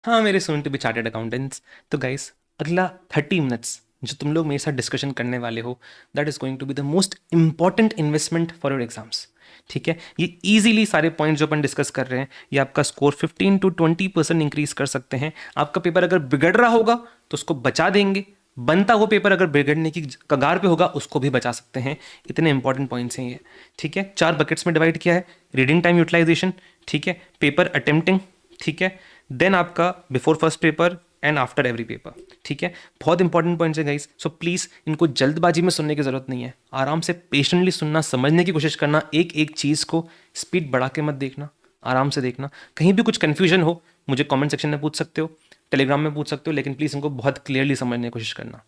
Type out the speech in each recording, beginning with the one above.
हाँ मेरे सोन to be chartered accountants. तो गाइस, अगला 30 मिनट्स जो तुम लोग मेरे साथ डिस्कशन करने वाले हो, that is going to be the most important investment for your exams. ठीक है, ये इजीली सारे पॉइंट्स जो अपन डिस्कस कर रहे हैं, ये आपका स्कोर 15 to 20% इंक्रीज कर सकते हैं। आपका पेपर अगर बिगड़ रहा होगा तो उसको बचा देंगे, बनता हुआ पेपर अगर बिगड़ने की कगार पे होगा उसको भी बचा सकते हैं। इतने इंपॉर्टेंट पॉइंट्स हैं ये। ठीक है, 4 बकेट्स में डिवाइड किया है। रीडिंग टाइम यूटिलाइजेशन, ठीक है, पेपर अटेम्प्टिंग, ठीक है, देन आपका before first paper and after every paper. ठीक है, बहुत इंपॉर्टेंट पॉइंट्स है गाइस। सो प्लीज़ इनको जल्दबाजी में सुनने की ज़रूरत नहीं है। आराम से पेशेंटली सुनना, समझने की कोशिश करना, एक एक चीज़ को स्पीड बढ़ा के मत देखना, आराम से देखना। कहीं भी कुछ कन्फ्यूजन हो मुझे कमेंट सेक्शन में पूछ सकते हो, टेलीग्राम में पूछ सकते हो, लेकिन प्लीज़ इनको बहुत क्लियरली समझने की कोशिश करना।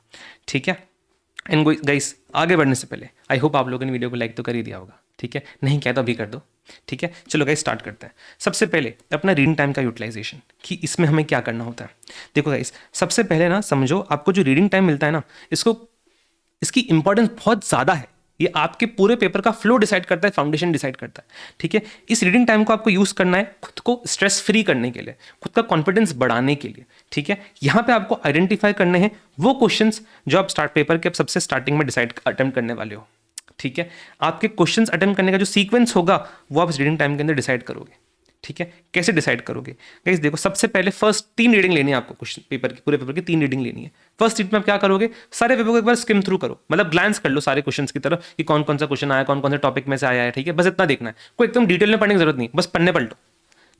ठीक है, एंड गाइस आगे बढ़ने से पहले आई होप आप लोगों ने वीडियो को लाइक तो कर ही दिया होगा। ठीक है, नहीं किया तो अभी कर दो। ठीक है, चलो गाइस स्टार्ट करते हैं। सबसे पहले अपना रीडिंग टाइम का यूटिलाइजेशन, कि इसमें हमें क्या करना होता है। देखो गाइस, सबसे पहले ना समझो, आपको जो रीडिंग टाइम मिलता है ना, इसको इसकी इंपॉर्टेंस बहुत ज़्यादा है। ये आपके पूरे पेपर का फ्लो डिसाइड करता है, फाउंडेशन डिसाइड करता है। ठीक है, इस रीडिंग टाइम को आपको यूज़ करना है खुद को स्ट्रेस फ्री करने के लिए, खुद का कॉन्फिडेंस बढ़ाने के लिए। ठीक है, यहाँ पे आपको आइडेंटिफाई करने हैं वो क्वेश्चंस जो आप स्टार्ट पेपर के सबसे स्टार्टिंग में डिसाइड अटेम्प्ट करने वाले हो। ठीक है, आपके क्वेश्चंस अटेम्प्ट करने का जो सीक्वेंस होगा वो आप इस रीडिंग टाइम के अंदर डिसाइड करोगे। ठीक है, कैसे डिसाइड करोगे गाइस? देखो, सबसे पहले फर्स्ट 3 रीडिंग लेनी है आपको, क्वेश्चन पेपर की, पूरे पेपर की 3 रीडिंग लेनी है। फर्स्ट रीड में आप क्या करोगे, सारे पेपर को एक बार स्किम थ्रू करो, मतलब ग्लांस कर लो सारे क्वेश्चंस की तरफ कि कौन कौन सा क्वेश्चन आया, कौन कौन से टॉपिक में से आया है। ठीक है, बस इतना देखना है, कोई एकदम डिटेल में पढ़ने की जरूरत नहीं, बस पन्ने पलटो,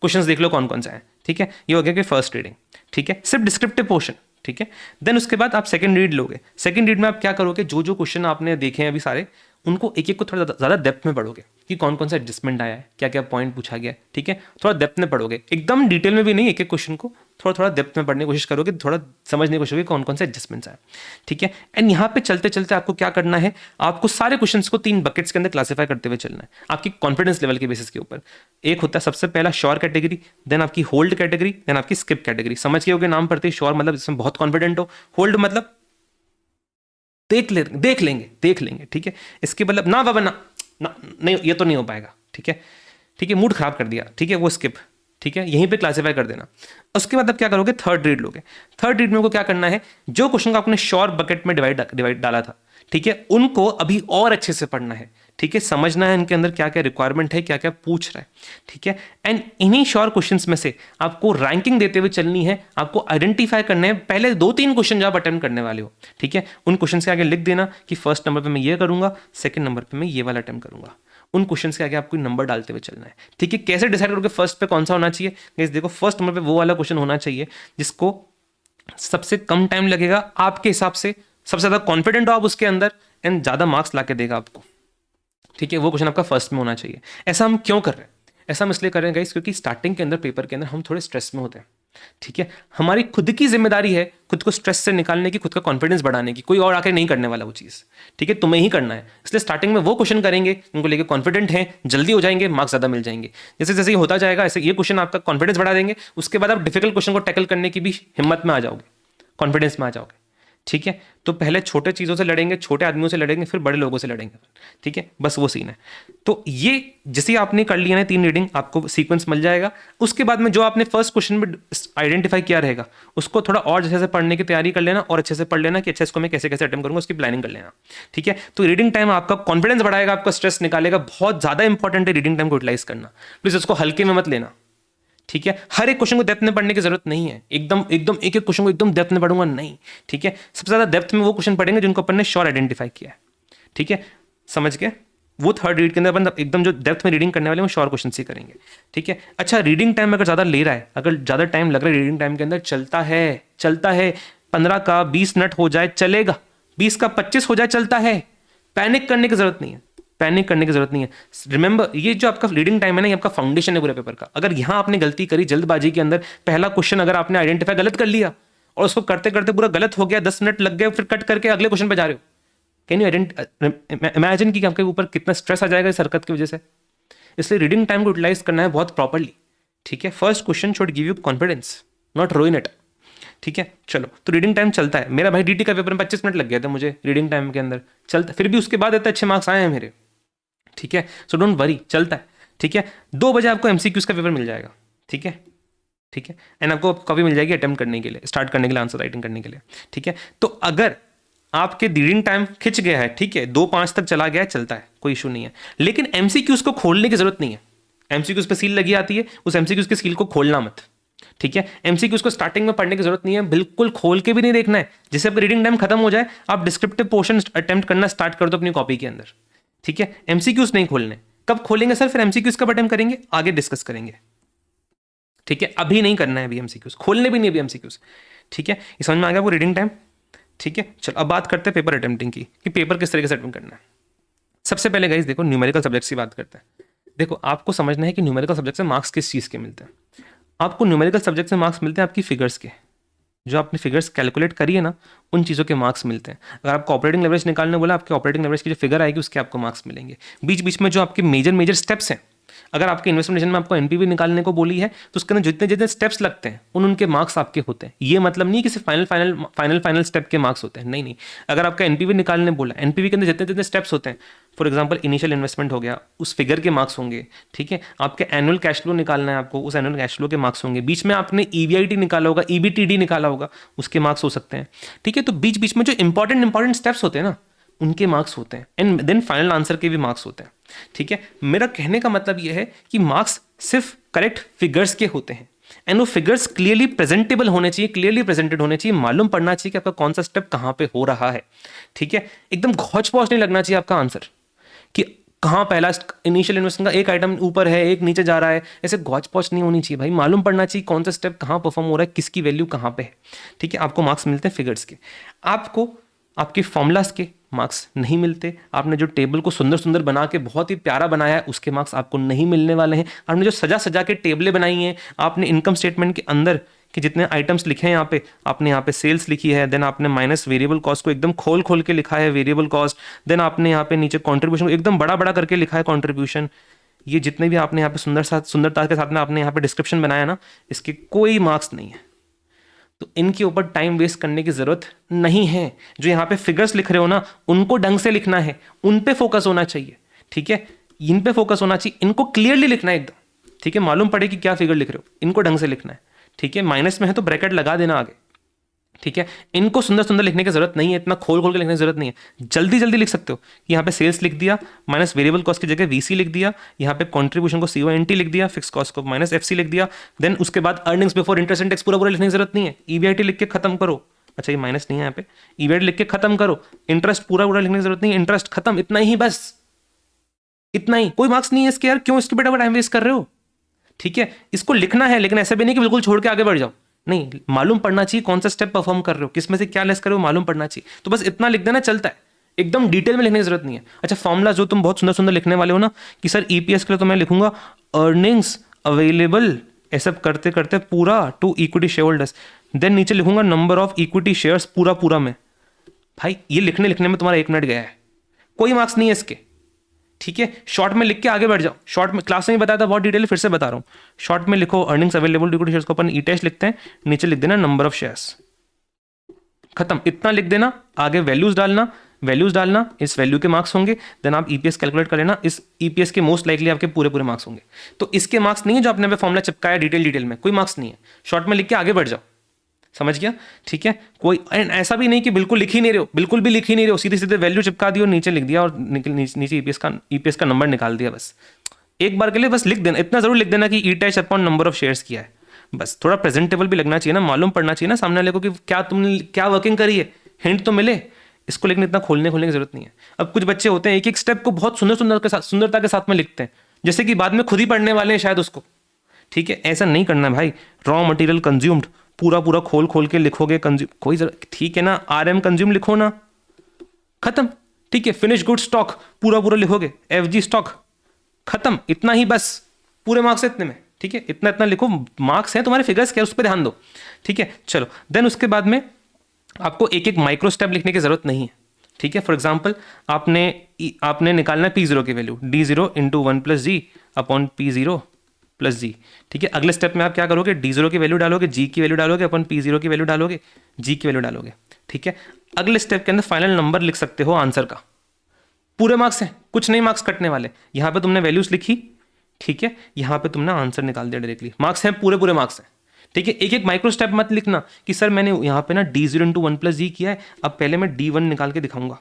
क्वेश्चंस देख लो कौन कौन सा है। ठीक है, ये हो गया कि फर्स्ट रीडिंग। ठीक है, सिर्फ डिस्क्रिप्टिव पोर्शन। ठीक है, देन उसके बाद आप सेकंड रीड लोगे। सेकंड रीड में आप क्या करोगे, जो जो क्वेश्चन आपने देखे हैं अभी सारे, उनको एक एक को थोड़ा ज़्यादा डेप्थ में पढ़ोगे कि कौन कौन सा एडजस्टमेंट आया है, क्या क्या पॉइंट पूछा गया है। ठीक है, थोड़ा डेप्थ में पढ़ोगे, एकदम डिटेल में भी नहीं, एक एक क्वेश्चन को थोड़ा थोड़ा डेप्थ में पढ़ने की कोशिश करोगे, थोड़ा समझने की कोशिश करोगे कौन कौन से एडजस्टमेंट्स आए। ठीक है, एंड यहाँ पे चलते चलते आपको क्या करना है, आपको सारे क्वेश्चंस को 3 बकेट्स के अंदर क्लासीफाई करते हुए चलना है, आपकी कॉन्फिडेंस लेवल के बेसिस के ऊपर। एक होता है सबसे पहला श्योर कैटेगरी, देन आपकी होल्ड कैटेगरी, देन आपकी स्किप कैटेगरी। समझ के होगे नाम पढ़ते ही, श्योर मतलब इसमें बहुत कॉन्फिडेंट हो, होल्ड मतलब देख लेंगे। ठीक है, इसके मतलब ना बाबा ना, ना नहीं, ये तो नहीं हो पाएगा। ठीक है, ठीक है, मूड खराब कर दिया। ठीक है, वो स्किप। ठीक है, यहीं पे क्लासीफाई कर देना। उसके बाद आप क्या करोगे, थर्ड रीड लोगे। थर्ड रीड में को क्या करना है, जो क्वेश्चन का आपने श्योर बकेट में डिवाइड डाला था, ठीक है, उनको अभी और अच्छे से पढ़ना है। ठीक है, समझना है इनके अंदर क्या क्या रिक्वायरमेंट है, क्या क्या पूछ रहा है। ठीक है, एंड इन्हीं श्योर क्वेश्चंस में से आपको रैंकिंग देते हुए चलनी है, आपको आइडेंटिफाई करने हैं पहले 2-3 क्वेश्चन जो आप अटेम्प्ट करने वाले हो। ठीक है, उन क्वेश्चन के आगे लिख देना कि फर्स्ट नंबर पे मैं ये करूंगा, सेकंड नंबर पे मैं ये वाला अटेम्प्ट करूंगा। उन क्वेश्चंस के आगे आपको नंबर डालते हुए चलना है। ठीक है, कैसे डिसाइड करोगे फर्स्ट पे कौन सा होना चाहिए? गाइस देखो, फर्स्ट नंबर पे वो वाला क्वेश्चन होना चाहिए जिसको सबसे कम टाइम लगेगा आपके हिसाब से, सबसे ज्यादा कॉन्फिडेंट हो आप उसके अंदर, एंड ज्यादा मार्क्स लाके देगा आपको। ठीक है, वो क्वेश्चन आपका फर्स्ट में होना चाहिए। ऐसा हम क्यों कर रहे हैं? ऐसा हम इसलिए कर रहे हैं गाइस, क्योंकि स्टार्टिंग के अंदर पेपर के अंदर हम थोड़े स्ट्रेस में होते हैं। ठीक है, हमारी खुद की जिम्मेदारी है खुद को स्ट्रेस से निकालने की, खुद का कॉन्फिडेंस बढ़ाने की। कोई और आके नहीं करने वाला वो चीज़। ठीक है, तुम्हें ही करना है। इसलिए स्टार्टिंग में वो क्वेश्चन करेंगे उनको लेके कॉन्फिडेंट हैं, जल्दी हो जाएंगे, मार्क्स ज़्यादा मिल जाएंगे। जैसे जैसे ये होता जाएगा, ऐसे ये क्वेश्चन आपका कॉन्फिडेंस बढ़ा देंगे, उसके बाद आप डिफिकल्ट क्वेश्चन को टैकल करने की भी हिम्मत में आ जाओगे, कॉन्फिडेंस में आ जाओगे। ठीक है, तो पहले छोटे चीज़ों से लड़ेंगे, छोटे आदमियों से लड़ेंगे, फिर बड़े लोगों से लड़ेंगे। ठीक है, बस वो सीन है। तो ये जैसे आपने कर लिया ना 3 रीडिंग, आपको सीक्वेंस मिल जाएगा। उसके बाद में जो आपने फर्स्ट क्वेश्चन में आइडेंटिफाई किया रहेगा, उसको थोड़ा और अच्छे से पढ़ने की तैयारी कर लेना, और अच्छे से पढ़ लेना कि अच्छा इसको मैं कैसे कैसे अटेम्प्ट करूंगा, उसकी प्लानिंग कर लेना। ठीक है, तो रीडिंग टाइम आपका कॉन्फिडेंस बढ़ाएगा, आपका स्ट्रेस निकालेगा। बहुत ज़्यादा इंपॉर्टेंट है रीडिंग टाइम को यूटिलाइज करना। प्लीज़ इसको हल्के में मत लेना। ठीक है, हर एक क्वेश्चन को डेप्थ में पढ़ने की जरूरत नहीं है, एकदम एकदम एक एक क्वेश्चन को एकदम डेप्थ में पढ़ूंगा नहीं। ठीक है, सबसे ज्यादा डेप्थ में वो क्वेश्चन पढ़ेंगे जिनको अपन ने श्योर आइडेंटिफाई किया है। ठीक है, समझ के वो थर्ड रीड के अंदर अपन एकदम जो डेप्थ में रीडिंग करने वाले वो श्योर क्वेश्चन ही करेंगे। ठीक है, अच्छा, रीडिंग टाइम अगर ज्यादा ले रहा है, अगर ज्यादा टाइम लग रहा है रीडिंग टाइम के अंदर, चलता है 15 का 20 मिनट हो जाए चलेगा, 20 का 25 हो जाए चलता है। पैनिक करने की जरूरत नहीं है, पैनिक करने की जरूरत नहीं है। रिमेंबर, ये जो आपका रीडिंग टाइम है ना, ये आपका फाउंडेशन है पूरे पेपर का। अगर यहां आपने गलती करी जल्दबाजी के अंदर, पहला क्वेश्चन अगर आपने आइडेंटिफाई गलत कर लिया और उसको करते करते पूरा गलत हो गया, 10 मिनट लग गए, फिर कट करके अगले क्वेश्चन पे जा रहे हो, कैन यू इमेजिन कि आपके ऊपर कितना स्ट्रेस आ जाएगा इस हरकत की वजह से? इसलिए रीडिंग टाइम को यूटिलाइज करना है बहुत प्रॉपरली। ठीक है, first question should give you confidence, not रूइन it. ठीक है, चलो, तो रीडिंग टाइम चलता है। मेरा भाई डीटी का पेपर में 25 मिनट लग गया था मुझे रीडिंग टाइम के अंदर, चलता, फिर भी उसके बाद इतने अच्छे मार्क्स आए हैं मेरे। ठीक है, सो डोंट वरी, चलता है। ठीक है, 2 बजे आपको एमसीक्यूज का पेपर मिल जाएगा। ठीक है, ठीक है, एंड आपको कॉपी मिल जाएगी अटेम्प्ट करने के लिए, स्टार्ट करने के लिए, आंसर राइटिंग करने के लिए। ठीक है, तो अगर आपके रीडिंग टाइम खिंच गया है, ठीक है, 2-5 तक चला गया है, चलता है, कोई इशू नहीं है, लेकिन एमसीक्यूज को खोलने की जरूरत नहीं है। एमसीक्यूज पे सील लगी आती है, उस एमसीक्यूज के सील को खोलना मत। ठीक है, एमसीक्यूज को स्टार्टिंग में पढ़ने की जरूरत नहीं है, बिल्कुल खोल के भी नहीं देखना है। जैसे आपका रीडिंग टाइम खत्म हो जाए, आप डिस्क्रिप्टिव पोर्शन अटेम्प्ट करना स्टार्ट कर दो अपनी कॉपी के अंदर। ठीक है, एमसीक्यूज नहीं खोलने। कब खोलेंगे सर? फिर एमसीक्यूज कब अटेम्प्ट करेंगे, आगे डिस्कस करेंगे। ठीक है, अभी नहीं करना है, अभी एमसीक्यूज खोलने भी नहीं, अभी एमसीक्यूज। ठीक है, ये समझ में आ गया वो रीडिंग टाइम। ठीक है, चलो अब बात करते हैं पेपर अटेम्प्टिंग की, कि पेपर किस तरीके से अटेम्प्ट करना है। सबसे पहले गाइस देखो, न्यूमेरिकल सब्जेक्ट की बात करते हैं। देखो, आपको समझना है कि न्यूमेरिकल सब्जेक्ट से मार्क्स किस चीज़ के मिलते हैं। आपको न्यूमेरिकल सब्जेक्ट से मार्क्स मिलते हैं आपकी फिगर्स के, जो आपने फिगर्स कैलकुलेट करी है ना, उन चीज़ों के मार्क्स मिलते हैं। अगर आपको ऑपरेटिंग लेवरेज निकालने बोला, आपके ऑपरेटिंग लेवरेज की जो फिगर आएगी उसके आपको मार्क्स मिलेंगे। बीच बीच में जो आपके मेजर स्टेप्स हैं, अगर आपके इन्वेस्टमेंट में आपको एनपीवी निकालने को बोली है, तो उसके अंदर जितने जितने स्टेप्स लगते हैं उनके मार्क्स आपके होते हैं। ये मतलब नहीं कि सिर्फ फाइनल स्टेप के मार्क्स होते हैं, नहीं नहीं। अगर आपका एनपीवी निकालने बोला, एनपीवी के अंदर जितने जितने स्टेप्स होते हैं, फॉर एग्जाम्पल इनिशियल इन्वेस्टमेंट हो गया, उस फिगर के मार्क्स होंगे। ठीक है, आपके एनुअल कैश फ्लो निकालना है आपको, उस एनुअल कैश फ्लो के मार्क्स होंगे। बीच में आपने ईवीआईटी निकाला होगा, ईबीटीडी निकाला होगा, उसके मार्क्स हो सकते हैं। ठीक है, तो बीच बीच में जो इंपॉर्टेंट स्टेप्स होते हैं ना, उनके मार्क्स होते हैं, एंड देन फाइनल आंसर के भी मार्क्स होते हैं। ठीक है, मेरा कहने का मतलब यह है कि मार्क्स सिर्फ करेक्ट फिगर्स के होते हैं, एंड वो फिगर्स क्लियरली प्रेजेंटेबल होने चाहिए, क्लियरली प्रेजेंटेड होने चाहिए, मालूम पड़ना चाहिए कि आपका कौन सा स्टेप कहाँ पे हो रहा है। ठीक है, एकदम घौच पौच नहीं लगना चाहिए आपका आंसर कि कहाँ पहला इनिशियल इन्वेस्टमेंट का एक आइटम ऊपर है, एक नीचे जा रहा है, ऐसे घौच पौच नहीं होनी चाहिए भाई। मालूम पड़ना चाहिए कौन सा स्टेप कहाँ परफॉर्म हो रहा है, किसकी वैल्यू कहाँ पे है। ठीक है, आपको मार्क्स मिलते हैं फिगर्स के। आपको आपके फॉर्मूलाज के मार्क्स नहीं मिलते। आपने जो टेबल को सुंदर सुंदर बना के बहुत ही प्यारा बनाया है, उसके मार्क्स आपको नहीं मिलने वाले हैं। आपने जो सजा सजा के टेबलें बनाई हैं, आपने इनकम स्टेटमेंट के अंदर कि जितने आइटम्स लिखे हैं यहाँ पे, आपने यहाँ पे सेल्स लिखी है, देन आपने माइनस वेरिएबल कॉस्ट को एकदम खोल खोल के लिखा है, वेरिएबल कॉस्ट, देन आपने यहाँ पे नीचे कॉन्ट्रीब्यूशन को एकदम बड़ा बड़ा करके लिखा है, कॉन्ट्रीब्यूशन। ये जितने भी आपने यहाँ पे सुंदरता के साथ में आपने यहाँ पे डिस्क्रिप्शन बनाया ना, इसके कोई मार्क्स नहीं है। तो इनके ऊपर टाइम वेस्ट करने की जरूरत नहीं है। जो यहाँ पे फिगर्स लिख रहे हो ना, उनको ढंग से लिखना है, उन पे फोकस होना चाहिए। ठीक है, इन पे फोकस होना चाहिए, इनको क्लियरली लिखना है एकदम। ठीक है, मालूम पड़े कि क्या फिगर लिख रहे हो, इनको ढंग से लिखना है। ठीक है, माइनस में है तो ब्रैकेट लगा देना आगे। ठीक है, इनको सुंदर सुंदर लिखने की जरूरत नहीं है, इतना खोल खोल के लिखने की जरूरत नहीं है। जल्दी जल्दी लिख सकते हो कि यहाँ पे सेल्स लिख दिया, माइनस वेरिएबल कॉस्ट की जगह वीसी लिख दिया, यहाँ पे कंट्रीब्यूशन को सीओएनटी लिख दिया, फिक्स कॉस्ट को माइनस एफसी लिख दिया, देन उसके बाद earnings before interest and tax पूरा पूरा लिखने की जरूरत नहीं है। ईवीआईटी लिख के खत्म करो। अच्छा, ये माइनस नहीं है यहाँ पे, ईवीआईटी लिख के खत्म करो। इंटरेस्ट पूरा पूरा लिखने की जरूरत नहीं है, इंटरेस्ट खत्म, इतना ही बस, इतना ही। कोई मार्क्स नहीं है इसके यार, क्यों इसके बेटा टाइम वेस्ट कर रहे हो। ठीक है, इसको लिखना है, लेकिन ऐसा भी नहीं कि बिल्कुल छोड़ के आगे बढ़ जाओ, नहीं। मालूम पड़ना चाहिए कौन सा स्टेप परफॉर्म कर रहे हो, किस में से क्या लेस कर रहे हो, मालूम पड़ना चाहिए। तो बस इतना लिख देना, चलता है, एकदम डिटेल में लिखने की जरूरत नहीं है। अच्छा, फॉर्मूला जो तुम बहुत सुंदर सुंदर लिखने वाले हो ना, कि सर ईपीएस के लिए तो मैं लिखूंगा अर्निंग्स अवेलेबल, ऐसा करते करते पूरा to equity shareholders, then नीचे लिखूंगा नंबर ऑफ इक्विटी शेयर्स पूरा पूरा में। भाई ये लिखने में तुम्हारा 1 मिनट गया है, कोई मार्क्स नहीं है इसके। ठीक है, शॉर्ट में लिख के आगे बढ़ जाओ। शॉर्ट में क्लास में बताया था बहुत डिटेल, फिर से बता रहा हूँ। शॉर्ट में लिखो earnings available to equity shares को अपन ई टेस्ट लिखते हैं, नीचे लिख देना नंबर ऑफ शेयर्स, खत्म, इतना लिख देना। आगे वैल्यूज डालना, इस वैल्यू के मार्क्स होंगे, देन आप ईपीएस कैलकुलेट कर लेना, इस ईपीएस के मोस्ट लाइकली आपके पूरे पूरे मार्क्स होंगे। तो इसके मार्क्स नहीं है जो आपने पे फॉर्मुला चिपकाया डिटेल में, कोई मार्क्स नहीं है। शॉर्ट में लिख के आगे बढ़ जाओ, समझ गया। ठीक है, कोई ऐसा भी नहीं कि बिल्कुल लिख ही नहीं रहे हो, बिल्कुल भी लिख ही नहीं रहे हो, सीधे सीधे वैल्यू चिपका दी और नीचे लिख दिया और नीचे ईपीएस का नंबर निकाल दिया। बस एक बार के लिए बस लिख देना, इतना जरूर लिख देना कि ई टैच अपॉन नंबर ऑफ शेयर्स किया है। बस थोड़ा प्रेजेंटेबल भी लगना चाहिए ना, मालूम पड़ना चाहिए ना सामने वाले को कि क्या तुमने क्या वर्किंग करी है, हिंट तो मिले इसको। लेकिन इतना खोलने की जरूरत नहीं है। अब कुछ बच्चे होते हैं एक एक स्टेप को बहुत सुंदरता के साथ में लिखते हैं, जैसे कि बाद में खुद ही पढ़ने वाले हैं शायद उसको। ठीक है, ऐसा नहीं करना है भाई। रॉ मटेरियल कंज्यूम्ड पूरा पूरा खोल खोल के लिखोगे, कोई ठीक है ना, आरएम कंज्यूम लिखो ना, खत्म। ठीक है, फिनिश गुड स्टॉक पूरा पूरा लिखोगे, एफजी स्टॉक, खत्म, इतना ही बस, पूरे मार्क्स है इतने में। ठीक है, इतना इतना लिखो, मार्क्स है तुम्हारे, फिगर्स क्या, उस पर ध्यान दो। ठीक है, चलो देन उसके बाद में आपको एक एक माइक्रो स्टेप लिखने की जरूरत नहीं है। ठीक है, फॉर एग्जाम्पल आपने निकालना है P0 की value, D0 into 1 + G upon P0 + G। ठीक है, अगले स्टेप में आप क्या करोगे, D0 की वैल्यू डालोगे, G की वैल्यू डालोगे, अपन P0 की वैल्यू डालोगे, G की वैल्यू डालोगे। ठीक है, अगले स्टेप के अंदर फाइनल नंबर लिख सकते हो आंसर का, पूरे मार्क्स हैं, कुछ नहीं मार्क्स कटने वाले। यहां पे तुमने वैल्यूज लिखी, ठीक है, यहां पे तुमने आंसर निकाल दिया डायरेक्टली, मार्क्स हैं, पूरे पूरे मार्क्स हैं। ठीक है, एक एक माइक्रो स्टेप मत लिखना कि सर मैंने यहाँ पे ना d0 इंटू वन प्लस जी किया है, अब पहले मैं d1 निकाल के दिखाऊंगा,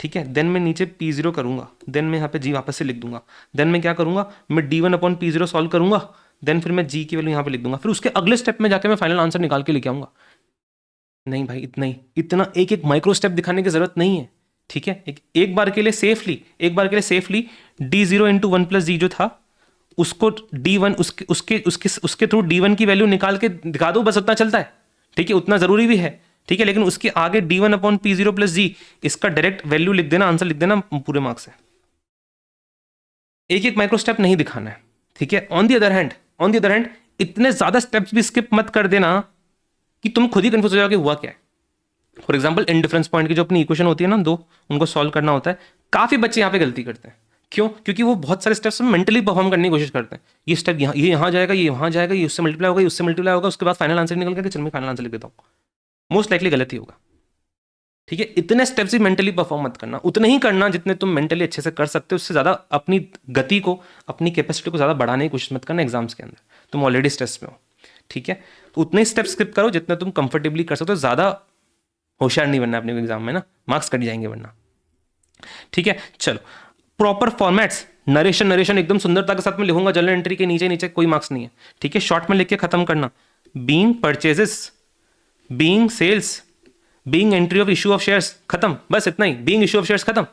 ठीक है, देन मैं नीचे p0 करूंगा, देन मैं यहाँ पे g वापस से लिख दूंगा, देन मैं क्या करूंगा, मैं d1 अपॉन p0 सॉल्व करूंगा, देन फिर मैं g की वैल्यू यहाँ पे लिख दूंगा, फिर उसके अगले स्टेप में जाके मैं फाइनल आंसर निकाल के लेके आऊंगा। नहीं भाई, इतना ही, इतना एक एक माइक्रो स्टेप दिखाने की जरूरत नहीं है। ठीक है, एक बार के लिए safely d0 into one plus G जो था उसको d1 उसके थ्रू d1 की वैल्यू निकाल के दिखा दो, बस उतना चलता है। ठीक है, उतना जरूरी भी है। ठीक है, लेकिन उसके आगे d1 अपॉन p0 प्लस जी इसका डायरेक्ट वैल्यू लिख देना, आंसर लिख देना, पूरे मार्क्स है। एक एक माइक्रो स्टेप नहीं दिखाना है। ठीक है, ऑन द अदर हैंड इतने ज्यादा स्टेप्स भी स्किप मत कर देना कि तुम खुद ही कंफ्यूज हो जाओगे हुआ क्या है। फॉर एग्जाम्पल इंडिफरेंस पॉइंट की जो अपनी इक्वेशन होती है ना दो, उनको सॉल्व करना होता है, काफी बच्चे यहाँ पे गलती करते हैं। क्यों? क्योंकि वो बहुत सारे स्टेप्स मेंटली परफॉर्म करने की कोशिश करते हैं। ये स्टेप यहाँ, ये यहाँ जाएगा, ये वहाँ जाएगा, ये उससे मल्टीप्लाई होगा, ये उससे मल्टीप्लाई होगा, उसके बाद फाइनल आंसर निकल गया कि चल मैं फाइनल आंसर लिख देता हूँ। मोस्ट लाइकली गलत ही होगा। ठीक है, इतने स्टेप्स ही मेंटली परफॉर्म मत करना, उतने ही करना जितने तुम मेंटली अच्छे से कर सकते हो। उससे ज्यादा अपनी गति को, अपनी कैपेसिटी को ज्यादा बढ़ाने की कोशिश मत करना एग्जाम्स के अंदर, तुम ऑलरेडी स्ट्रेस में हो। ठीक है, तो उतने स्टेप स्किप करो जितने तुम कंफर्टेबली कर सकते हो। ज्यादा होशियार नहीं बनना अपने एग्जाम में ना, मार्क्स कट जाएंगे वरना। ठीक है, चलो प्रॉपर फॉर्मेट्स, नरेशन एकदम सुंदरता के साथ में लिखूंगा, जर्नल एंट्री के नीचे नीचे कोई मार्क्स नहीं है। ठीक है, शॉर्ट में लिख के खत्म करना, being purchases, being sales, being entry of issue of shares, खत्म, बस इतना ही, बीइंग इशू ऑफ शेयर्स खत्म।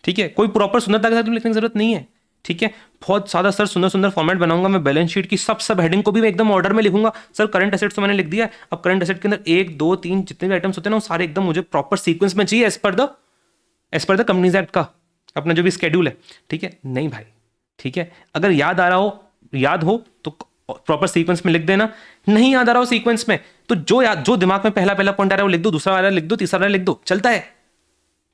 ठीक है, कोई प्रॉपर सुंदरता के साथ लिखने की जरूरत नहीं है। ठीक है, बहुत सादा सर सुंदर फॉर्मेट बनाऊंगा मैं, बैलेंस शीट की सब हेडिंग को भी मैं एकदम ऑर्डर में लिखूंगा। सर करंट एसेट्स तो मैंने लिख दिया है, अब करंट एसेट के अंदर 1 2 3 जितने भी आइटम्स होते हैं ना, वो सारे एकदम मुझे प्रॉपर सीक्वेंस में चाहिए as per the companies act का अपना जो भी स्केड्यूल है। ठीक है, नहीं भाई, ठीक है, अगर याद हो तो प्रॉपर सीक्वेंस में लिख देना, नहीं याद आ रहा हो सीक्वेंस में तो जो दिमाग में पहला पॉइंट आ रहा है वो लिख दो, दूसरा वाला लिख दो, तीसरा वाला लिख दो, चलता है।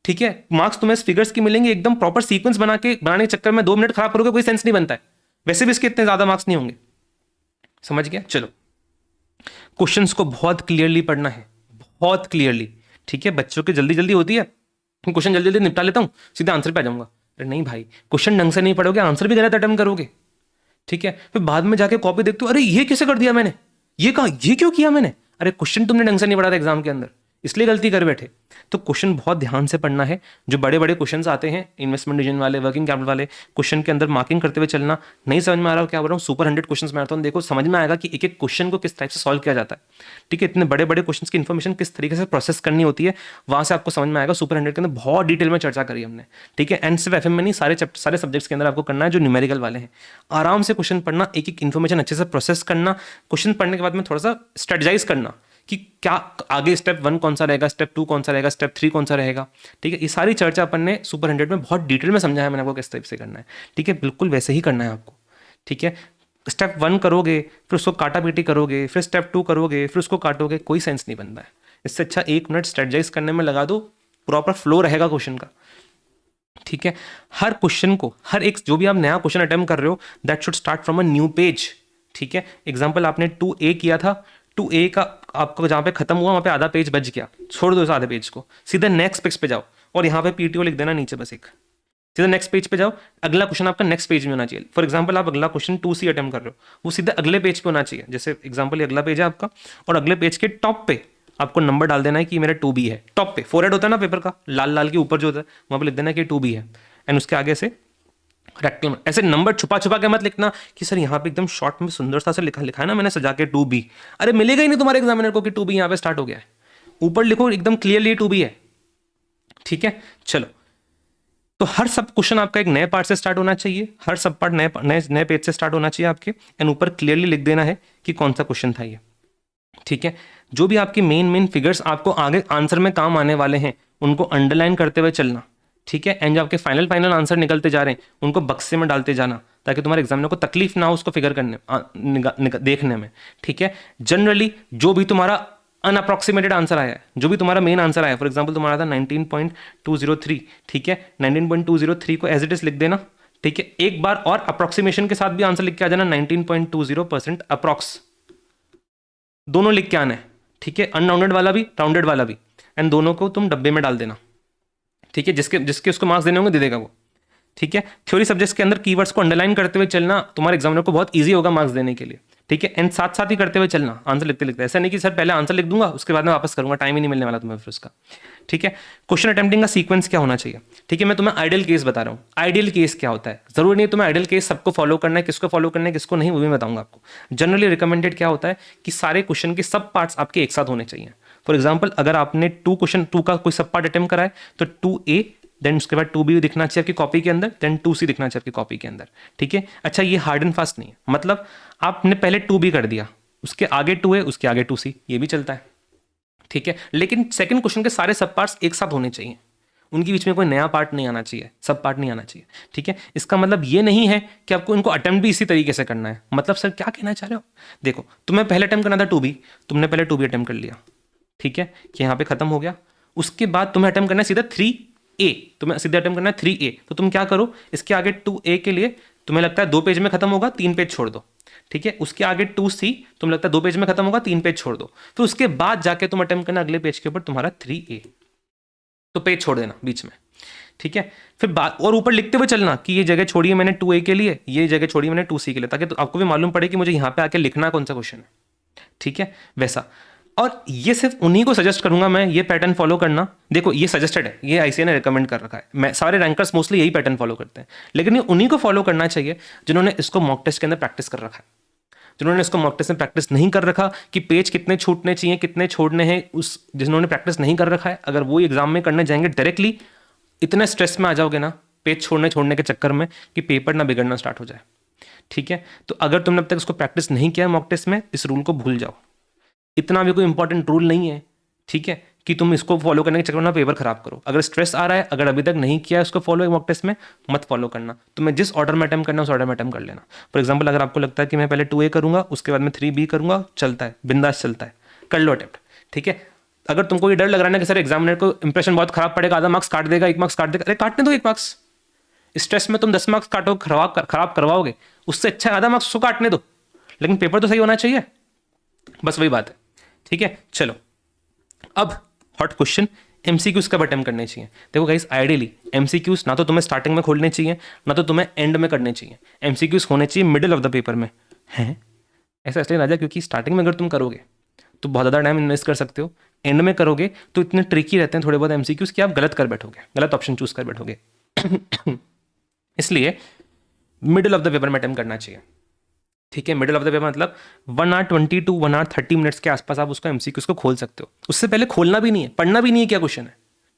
ठीक है, मार्क्स तुम्हें फिगर्स की मिलेंगे, एकदम प्रॉपर सीक्वेंस बनाने के चक्कर में 2 मिनट खराब करोगे, कोई सेंस नहीं बनता है। वैसे भी इसके इतने ज्यादा मार्क्स नहीं होंगे, समझ गया। चलो, क्वेश्चंस को बहुत क्लियरली पढ़ना है, बहुत क्लियरली। ठीक है, बच्चों की जल्दी होती है, क्वेश्चन जल्दी निपटा लेता हूं, सीधा आंसर पे आ जाऊंगा। अरे नहीं भाई, क्वेश्चन ढंग से नहीं पढ़ोगे, आंसर भी गलत अटेम्प्ट करोगे। ठीक है, फिर बाद में जाके कॉपी देखते हो, अरे ये कैसे कर दिया मैंने, ये क्यों किया मैंने, अरे क्वेश्चन तुमने ढंग से नहीं पढ़ा था एग्जाम के अंदर, इसलिए गलती कर बैठे। तो क्वेश्चन बहुत ध्यान से पढ़ना है। जो बड़े क्वेश्चंस आते हैं इन्वेस्टमेंट डिवीजन वाले, वर्किंग कैपिटल वाले, क्वेश्चन के अंदर मार्किंग करते हुए चलना। नहीं समझ में आ रहा हो क्या बोल रहा हूँ, सुपर 100 क्वेश्चंस मैराथन देखो, समझ में आएगा कि एक एक क्वेश्चन को किस टाइप से सॉल्व किया जाता है। ठीक है, इतने बड़े क्वेश्चंस की इन्फॉर्मेशन किस तरीके से प्रोसेस करनी होती है, वहां से आपको समझ में आएगा। सुपर 100 के अंदर बहुत डिटेल में चर्चा करी हमने। ठीक है, एंड सिर्फ FM में नहीं, सारे सब्जेक्ट्स के अंदर आपको करना है जो न्यूमेरिकल वाले हैं। आराम से क्वेश्चन पढ़ना, एक एक इन्फॉर्मेशन अच्छे से प्रोसेस करना, क्वेश्चन पढ़ने के बाद में थोड़ा सा स्ट्रेटजाइज करना कि क्या आगे स्टेप 1 कौन सा रहेगा, स्टेप 2 कौन सा रहेगा, स्टेप 3 कौन सा रहेगा। ठीक है, ये सारी चर्चा अपन ने सुपर 100 में बहुत डिटेल में समझा है मैंने आपको किस टाइप से करना है। ठीक है, बिल्कुल वैसे ही करना है आपको। ठीक है, स्टेप 1 करोगे, फिर उसको काटा पीटी करोगे, फिर स्टेप 2 करोगे, फिर उसको काटोगे, कोई सेंस नहीं बनता है। इससे अच्छा 1 मिनट स्ट्रेटजाइज करने में लगा दो, प्रॉपर फ्लो रहेगा क्वेश्चन का। ठीक है, हर क्वेश्चन को, हर एक जो भी आप नया क्वेश्चन अटेम्प्ट कर रहे हो, that should start from a new page. ठीक है, एग्जाम्पल आपने 2A किया था, 2A का आपको जहाँ पे खत्म हुआ वहाँ पे आधा पेज बच गया, छोड़ दो इस आधे पेज को, सीधा नेक्स्ट पेज पे जाओ और यहाँ पे PTO लिख देना नीचे बस एक, सीधा नेक्स्ट पेज पे जाओ। अगला क्वेश्चन आपका नेक्स्ट पेज में होना चाहिए। फॉर एग्जांपल आप अगला क्वेश्चन 2C अटेम्प्ट कर रहे हो, वो सीधा अगले पेज पे होना चाहिए। जैसे एग्जांपल ये अगला पेज है आपका, और अगले पेज के टॉप पे आपको नंबर डाल देना है कि मेरा 2B है। टॉप पे फोरहेड होता है ना पेपर का, लाल के ऊपर जो होता है वहाँ पे लिख देना कि 2B है, एंड उसके आगे से रेक्टल में ऐसे नंबर छुपा के मत लिखना कि सर यहाँ पे एकदम शॉर्ट में सुंदरता से लिखा है ना मैंने सजा के 2B। अरे मिलेगा ही नहीं तुम्हारे एग्जामिनर को कि 2B यहाँ पे स्टार्ट हो गया है। ऊपर लिखो एकदम क्लियरली 2B है। ठीक है, चलो, तो हर सब क्वेश्चन आपका एक नए पार्ट से स्टार्ट होना चाहिए, हर सब पार्ट नए पेज से स्टार्ट होना चाहिए आपके, एंड ऊपर क्लियरली लिख देना है कि कौन सा क्वेश्चन था ये। ठीक है, जो भी आपके मेन फिगर्स आपको आगे आंसर में काम आने वाले हैं उनको अंडरलाइन करते हुए चलना। ठीक है, एंड जो आपके फाइनल आंसर निकलते जा रहे हैं उनको बक्से में डालते जाना, ताकि तुम्हारे एग्जामिनर को तकलीफ ना हो उसको फिगर करने देखने में। ठीक है, जनरली जो भी तुम्हारा अनअप्रोक्सीमेटेड आंसर आया है, जो भी तुम्हारा मेन आंसर आया है, फॉर एग्जांपल तुम्हारा था 19.203, ठीक है, 19.203 को एज इट इज लिख देना। ठीक है, एक बार और अप्रोक्सीमेशन के साथ भी आंसर लिख के आ जाना, 19.20% अप्रोक्स, दोनों लिख के आना है। ठीक है, अनराउंडेड वाला भी, राउंडेड वाला भी, एंड दोनों को तुम डब्बे में डाल देना। ठीक है, जिसके उसको मार्क्स देने होंगे दे देगा वो। ठीक है, थ्योरी सब्जेक्ट्स के अंदर कीवर्ड्स को अंडरलाइन करते हुए चलना, तुम्हारे एग्जामिनर को बहुत इजी होगा मार्क्स देने के लिए। ठीक है, एंड साथ साथ ही करते हुए चलना, आंसर लिखते लिखते। ऐसा नहीं कि सर पहले आंसर लिख दूंगा उसके बाद मैं वापस करूंगा, टाइम ही नहीं मिलने वाला तुम्हें फिर उसका। ठीक है, क्वेश्चन अटेम्प्टिंग का सीक्वेंस क्या होना चाहिए? ठीक है, मैं तुम्हें आइडियल केस बता रहा हूँ। आइडियल केस क्या होता है, जरूरी नहीं तुम्हें आइडियल केस सबको फॉलो करना है, किसको फॉलो करना है किसको नहीं वो भी बताऊंगा आपको। जनरली रिकमेंडेड क्या होता है कि सारे क्वेश्चन के सब पार्ट्स आपके एक साथ होने चाहिए। फॉर एग्जाम्पल अगर आपने टू का कोई सब पार्ट अटेम्प्ट करा है तो 2A, देन उसके बाद 2B दिखना चाहिए आपकी कॉपी के अंदर, देन 2C दिखना चाहिए आपकी कॉपी के अंदर। ठीक है, अच्छा ये हार्ड एंड फास्ट नहीं है, मतलब आपने पहले 2B कर दिया, उसके आगे 2A, उसके आगे 2C, ये भी चलता है। ठीक है, लेकिन सेकंड क्वेश्चन के सारे सब पार्ट्स एक साथ होने चाहिए, उनके बीच में कोई नया पार्ट नहीं आना चाहिए, सब पार्ट नहीं आना चाहिए। ठीक है, इसका मतलब ये नहीं है कि आपको इनको अटेम्प्ट भी इसी तरीके से करना है। मतलब सर क्या कहना चाह रहे हो? देखो तुम्हें पहले अटेम्प्ट करना था 2B, तुमने पहले 2B अटेम्प्ट कर लिया, ठीक है, कि यहाँ पे खत्म हो गया। उसके बाद तुम्हें अटेम्प्ट करना है सीधा 3A, तुम्हें सीधा अटेम्प्ट करना है 3A, तो तुम क्या करो, इसके आगे 2A के लिए तुम्हें लगता है 2 पेज में खत्म होगा, 3 पेज छोड़ दो। ठीक है, उसके आगे 2C तुम्हें लगता है 2 पेज में खत्म होगा, 3 पेज छोड़ दो। फिर उसके बाद जाके तुम अटेम्प्ट करना अगले पेज के ऊपर तुम्हारा 3A, तो पेज छोड़ देना बीच में। ठीक है, फिर बात और ऊपर लिखते हुए चलना कि ये जगह छोड़ी है मैंने 2A के लिए, ये जगह छोड़ी है मैंने 2C के लिए, ताकि तो आपको भी मालूम पड़े कि मुझे यहाँ पे आके लिखना कौन सा क्वेश्चन है। ठीक है, वैसा। और ये सिर्फ उन्हीं को सजेस्ट करूंगा मैं, ये पैटर्न फॉलो करना। देखो ये सजेस्टेड है, ये ICAI ने रिकमेंड कर रखा है, मैं सारे रैंकर्स मोस्टली यही पैटर्न फॉलो करते हैं, लेकिन ये उन्हीं को फॉलो करना चाहिए जिन्होंने इसको मॉक टेस्ट के अंदर प्रैक्टिस कर रखा है। जिन्होंने इसको मॉक टेस्ट में प्रैक्टिस नहीं कर रखा कि पेज कितने छूटने चाहिए कितने छोड़ने हैं, उस जिन्होंने प्रैक्टिस नहीं कर रखा है, अगर वो एग्जाम में करने जाएंगे डायरेक्टली इतने स्ट्रेस में आ जाओगे ना पेज छोड़ने के चक्कर में कि पेपर ना बिगड़ना स्टार्ट हो जाए। ठीक है, तो अगर तुमने अब तक इसको प्रैक्टिस नहीं किया मॉक टेस्ट में, इस रूल को भूल जाओ, इतना भी कोई इंपॉर्टेंट रूल नहीं है। ठीक है, कि तुम इसको फॉलो करने के चक्कर में पेपर खराब करो। अगर स्ट्रेस आ रहा है, अगर अभी तक नहीं किया इसको फॉलो मॉक टेस्ट में, मत फॉलो करना। तुम्हें जिस ऑर्डर में अटेम्प्ट करना है उस ऑर्डर में अटेम्प्ट कर लेना। फॉर एग्जाम्पल अगर आपको लगता है कि मैं पहले 2A करूंगा उसके बाद मैं 3B करूंगा, चलता है, बिंदास चलता है, कर लो अटेम्प्ट। ठीक है, अगर तुमको ये डर लग रहा है ना कि सर एग्जामिनर को इंप्रेशन बहुत खराब पड़ेगा, आधा मार्क्स काट देगा, 1 मार्क्स काट देगा, अरे काटने दो 1 मार्क्स। स्ट्रेस में तुम 10 मार्क्स काटो, खराब करवाओगे, उससे अच्छा आधा मार्क्स उसको काटने दो, लेकिन पेपर तो सही होना चाहिए, बस वही बात है। ठीक है, चलो अब हॉट क्वेश्चन, MCQs कब अटेम्प्ट करने चाहिए? देखो गाइस आइडियली MCQs ना तो तुम्हें स्टार्टिंग में खोलने चाहिए ना तो तुम्हें एंड में करने चाहिए। MCQs होने चाहिए मिडिल ऑफ द पेपर में। हैं ऐसा इसलिए राजा क्योंकि स्टार्टिंग में अगर तुम करोगे तो बहुत ज़्यादा टाइम इन्वेस्ट कर सकते हो, एंड में करोगे तो इतने ट्रिकी रहते हैं थोड़े बहुत MCQs कि आप गलत कर बैठोगे, गलत ऑप्शन चूज कर बैठोगे। इसलिए मिडिल ऑफ द पेपर में अटेम्प्ट करना चाहिए। ठीक है, मिडिल ऑफ द पेपर मतलब 1 hour 20 to 1 hour 30 मिनट्स के आसपास आप उसको MCQs को खोल सकते हो। उससे पहले खोलना भी नहीं है, पढ़ना भी नहीं है क्या क्वेश्चन है।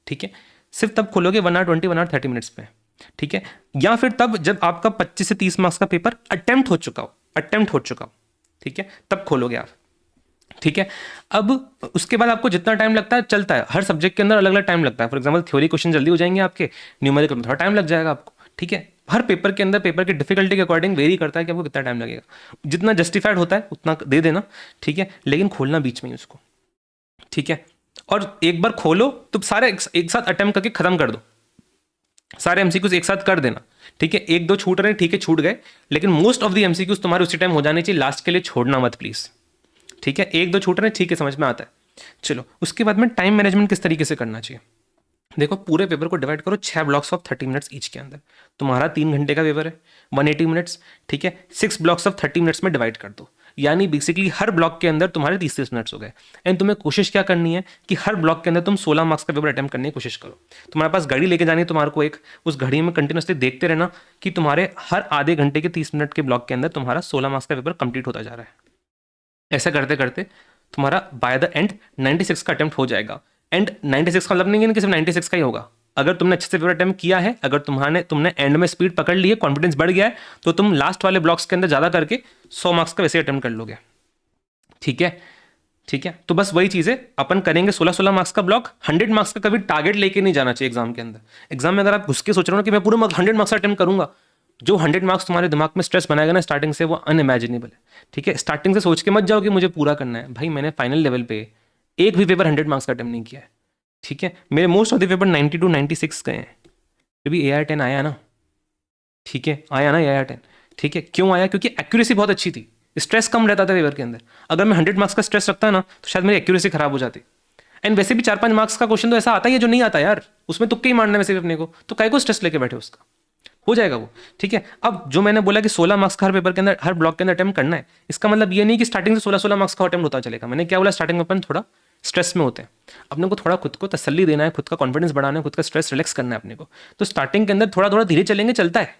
ठीक है, सिर्फ तब खोलोगे 1 hour 20 1 hour 30 मिनट्स में। ठीक है, या फिर तब जब आपका 25 से 30 मार्क्स का पेपर अटेम्प्ट हो चुका हो। ठीक है, तब खोलोगे आप। ठीक है, अब उसके बाद आपको जितना टाइम लगता है चलता है, हर सब्जेक्ट के अंदर अलग अलग टाइम लगता है। फॉर एग्जाम्पल थ्योरी क्वेश्चन जल्दी हो जाएंगे आपके, न्यूमेरिकल में थोड़ा टाइम लग जाएगा आपको। ठीक है, हर पेपर के अंदर पेपर की डिफिकल्टी के अकॉर्डिंग वेरी करता है कि आपको कितना टाइम लगेगा, जितना जस्टिफाइड होता है उतना दे देना। ठीक है, लेकिन खोलना बीच में ही उसको। ठीक है, और एक बार खोलो तो सारे एक साथ अटेम्प्ट करके खत्म कर दो, सारे MCQs एक साथ कर देना। ठीक है, 1-2 छूट रहे हैं, ठीक है छूट गए, लेकिन मोस्ट ऑफ द MCQs तुम्हारे उसी टाइम हो जाने चाहिए, लास्ट के लिए छोड़ना मत प्लीज। ठीक है, 1-2 छूट रहे हैं, ठीक है समझ में आता है। चलो उसके बाद में टाइम मैनेजमेंट किस तरीके से करना चाहिए। देखो पूरे पेपर को डिवाइड करो 6 ब्लॉक्स ऑफ 30 मिनट्स ईच के अंदर। तुम्हारा 3 घंटे का पेपर है, 180 मिनट्स। ठीक है, 6 ब्लॉक्स ऑफ 30 मिनट्स में डिवाइड कर दो, यानी बेसिकली हर ब्लॉक के अंदर तुम्हारे 30 मिनट्स हो गए। एंड तुम्हें कोशिश क्या करनी है कि हर ब्लॉक के अंदर तुम 16 मार्क्स का पेपर अटेम्प्ट करने की कोशिश करो। तुम्हारे पास घड़ी लेके जानी है तुम्हारे को एक, उस घड़ी में कंटिन्यूसली देखते रहना कि तुम्हारे हर आधे घंटे के 30 मिनट के ब्लॉक के अंदर तुम्हारा 16 मार्क्स का पेपर कंप्लीट होता जा रहा है। ऐसा करते करते तुम्हारा बाय द एंड 96 का अटेम्प्ट हो जाएगा। एंड 96 का मतलब नहीं है कि सिर्फ 96 का ही होगा। अगर तुमने अच्छे से पेपर अटेम्प्ट किया है, अगर तुमने एंड में स्पीड पकड़ ली है, कॉन्फिडेंस बढ़ गया है, तो तुम लास्ट वाले ब्लॉक्स के अंदर ज़्यादा करके 100 मार्क्स का वैसे अटेम्प्ट कर लोगे। ठीक है, ठीक है, तो बस वही चीज़ है, अपन करेंगे 16-16 मार्क्स का ब्लॉक। 100 मार्क्स का कभी टारगेट लेके नहीं जाना चाहिए एग्जाम के अंदर। एग्जाम में अगर आप घुस के सोच रहे हो कि मैं पूरा 100 मार्क्स अटेम्प्ट करूंगा, जो 100 मार्क्स तुम्हारे दिमाग में स्ट्रेस बनाएगा ना स्टार्टिंग से, वो अनइमेजिनेबल है। ठीक है, स्टार्टिंग से सोच के मत जाओ कि मुझे पूरा करना है। भाई मैंने फाइनल लेवल पे एक भी पेपर 100 मार्क्स का अटेम्प्ट नहीं किया है। ठीक है, मेरे most of the paper 90 to 96 गए हैं। फिर भी AR10 आया ना। ठीक है, आया ना AR10। ठीक है, क्यों आया? क्योंकि एक्यूरेसी बहुत अच्छी थी, स्ट्रेस कम रहता था पेपर के अंदर। अगर मैं 100 मार्क्स का स्ट्रेस रखता ना तो शायद मेरी एक्यूरेसी खराब हो जाती। एंड वैसे भी 4-5 मार्क्स का क्वेश्चन तो ऐसा आता ही है जो नहीं आता यार, उसमें तुक्के ही मारना है वैसे भी अपने को, तो काहे को स्ट्रेस लेके बैठे उसका। हो जाएगा वो, ठीक है। अब जो मैंने बोला कि 16 मार्क्स का हर पेपर के अंदर, हर ब्लॉक के अंदर अटेम्प्ट करना है, इसका मतलब ये नहीं कि स्टार्टिंग से 16 मार्क्स का अटेम्प्ट होता चलेगा। मैंने क्या बोला, स्टार्टिंग में अपन थोड़ा स्ट्रेस में होते हैं, अपने को थोड़ा खुद को तसल्ली देना है, खुद का कॉन्फिडेंस बढ़ाना है, खुद का स्ट्रेस रिलैक्स करना है अपने को। तो स्टार्टिंग के अंदर थोड़ा थोड़ा धीरे चलेंगे, चलता है,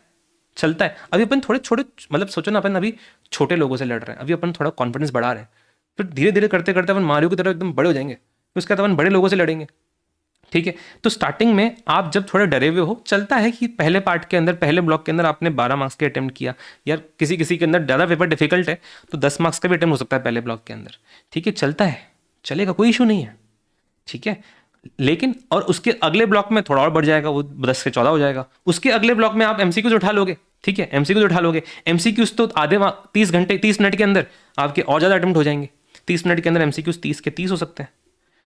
चलता है। अभी अपन थोड़े छोटे, मतलब सोचो ना, अपन अभी छोटे लोगों से लड़ रहे हैं, अभी अपन थोड़ा कॉन्फिडेंस बढ़ा रहे हैं, फिर धीरे धीरे करते करते अपन मारियो की तरह एकदम बड़े हो जाएंगे, फिर उसके बाद अपन बड़े लोगों से लड़ेंगे, ठीक है। तो स्टार्टिंग में आप जब थोड़े डरे हुए हो, चलता है कि पहले पार्ट के अंदर, पहले ब्लॉक के अंदर आपने 12 मार्क्स के अटेम्प्ट किया, यार किसी किसी के अंदर ज़्यादा पेपर डिफिकल्ट है तो 10 मार्क्स का भी अटेम्प्ट हो सकता है पहले ब्लॉक के अंदर, ठीक है, चलता है, चलेगा, कोई इशू नहीं है, ठीक है। लेकिन और उसके अगले ब्लॉक में थोड़ा और बढ़ जाएगा, वो 10 से 14 हो जाएगा। उसके अगले ब्लॉक में आप एमसीक्यूज उठा लोगे, ठीक है, एमसीक्यूज उठा लोगे। एमसीक्यूज तो आधे 30 मिनट के अंदर आपके और ज़्यादा अटेम्प्ट हो जाएंगे। 30 मिनट के अंदर एमसीक्यूज 30 के 30 हो सकते हैं,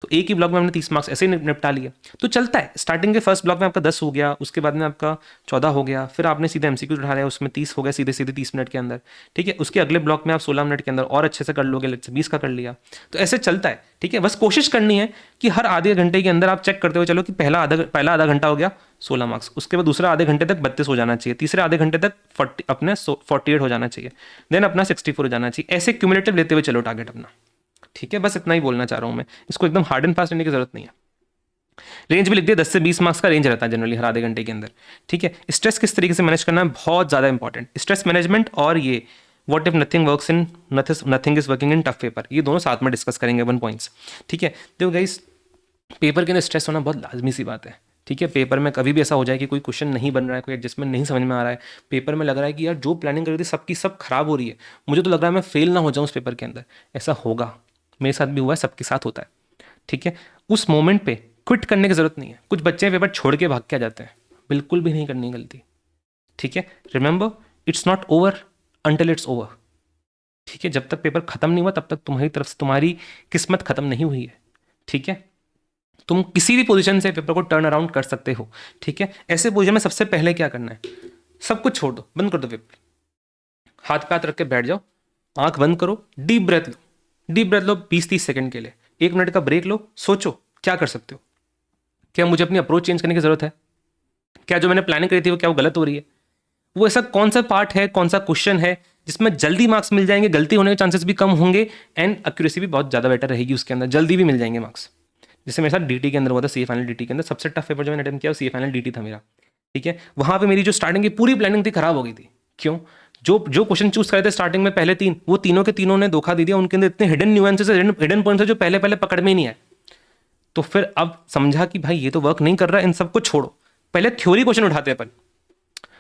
तो एक ही ब्लॉक में हमने 30 मार्क्स ऐसे ही निपटा लिए। तो चलता है, स्टार्टिंग के फर्स्ट ब्लॉक में आपका 10 हो गया, उसके बाद में आपका 14 हो गया, फिर आपने सीधे एमसीक्यू उठा लिया, उसमें 30 हो गया सीधे सीधे 30 मिनट के अंदर, ठीक है। उसके अगले ब्लॉक में आप 16 मिनट के अंदर और अच्छे से कर लोगे, 20 का कर लिया। तो ऐसे चलता है, ठीक है। बस कोशिश करनी है कि हर आधे घंटे के अंदर आप चेक करते हुए चलो कि पहला आधा घंटा हो गया 16 मार्क्स, उसके बाद दूसरा आधे घंटे तक 32 हो जाना चाहिए, तीसरे आधे घंटे तक 48 हो जाना चाहिए, देन अपना 64 हो जाना चाहिए। ऐसे क्यूमुलेटिव लेते हुए चलो टारगेट अपना, ठीक है। बस इतना ही बोलना चाह रहा हूँ मैं, इसको एकदम हार्ड एंड फास्ट लेने की जरूरत नहीं है। रेंज भी लिख दिया, 10 से 20 मार्क्स का रेंज रहता है जनरली हर आधे घंटे के अंदर, ठीक है। स्ट्रेस किस तरीके से मैनेज करना है, बहुत ज़्यादा इंपॉर्टेंट, स्ट्रेस मैनेजमेंट और ये what if nothing works in nothing is working in tough paper, ये दोनों साथ में डिस्कस करेंगे 1 पॉइंट्स, ठीक है। देखो गाइस, पेपर के अंदर स्ट्रेस होना बहुत लाजमी सी बात है, ठीक है। पेपर में कभी भी ऐसा हो जाए कि कोई क्वेश्चन नहीं बन रहा है, कोई एडजस्टमेंट नहीं समझ में आ रहा है, पेपर में लग रहा है कि यार जो प्लानिंग करी थी सबकी सब खराब हो रही है, मुझे तो लग रहा है मैं फेल ना हो जाऊँ उस पेपर के अंदर, ऐसा होगा, मेरे साथ भी हुआ है, सबके साथ होता है, ठीक है। उस मोमेंट पे क्विट करने की जरूरत नहीं है। कुछ बच्चे पेपर छोड़ के भाग के आ जाते हैं, बिल्कुल भी नहीं करनी गलती, ठीक है। Remember, it's not over until it's over, ठीक है। जब तक पेपर खत्म नहीं हुआ तब तक तुम्हारी तरफ से तुम्हारी किस्मत खत्म नहीं हुई है, ठीक है। तुम किसी भी पोजीशन से पेपर को टर्न अराउंड कर सकते हो, ठीक है। ऐसे पोजीशन में सबसे पहले क्या करना है, सब कुछ छोड़ दो, बंद कर दो पेपर, हाथ पे हाथ रख के बैठ जाओ, आंख बंद करो, डीप ब्रेथ लो, डीप ब्रेथ लो 20-30 सेकंड के लिए, 1 मिनट का ब्रेक लो, सोचो क्या कर सकते हो, क्या मुझे अपनी अप्रोच चेंज करने की जरूरत है, क्या जो मैंने प्लानिंग करी थी वो क्या वो गलत हो रही है, वो ऐसा कौन सा पार्ट है, कौन सा क्वेश्चन है जिसमें जल्दी मार्क्स मिल जाएंगे, गलती होने के चांसेस भी कम होंगे एंड एक्यूरेसी भी बहुत ज़्यादा बेटर रहेगी उसके अंदर, जल्दी भी मिल जाएंगे मार्क्स। जैसे मेरे साथ डीटी के अंदर हुआ था, सी फाइनल डीटी के अंदर सबसे टफ पेपर जो मैंने अटेम्प्ट किया सी फाइनल डीटी था मेरा, ठीक है। वहाँ पे मेरी जो स्टार्टिंग की पूरी प्लानिंग थी खराब हो गई थी, क्यों, जो जो क्वेश्चन चूज करे थे स्टार्टिंग में पहले 3, वो तीनों के तीनों ने धोखा दे दिया, उनके अंदर इतने हिडन न्यूएंसेस, हिडन पॉइंट्स है जो पहले पहले पकड़ में ही नहीं आए। तो फिर अब समझा कि भाई ये तो वर्क नहीं कर रहा, इन सबको छोड़ो, पहले थ्योरी क्वेश्चन उठाते हैं अपन,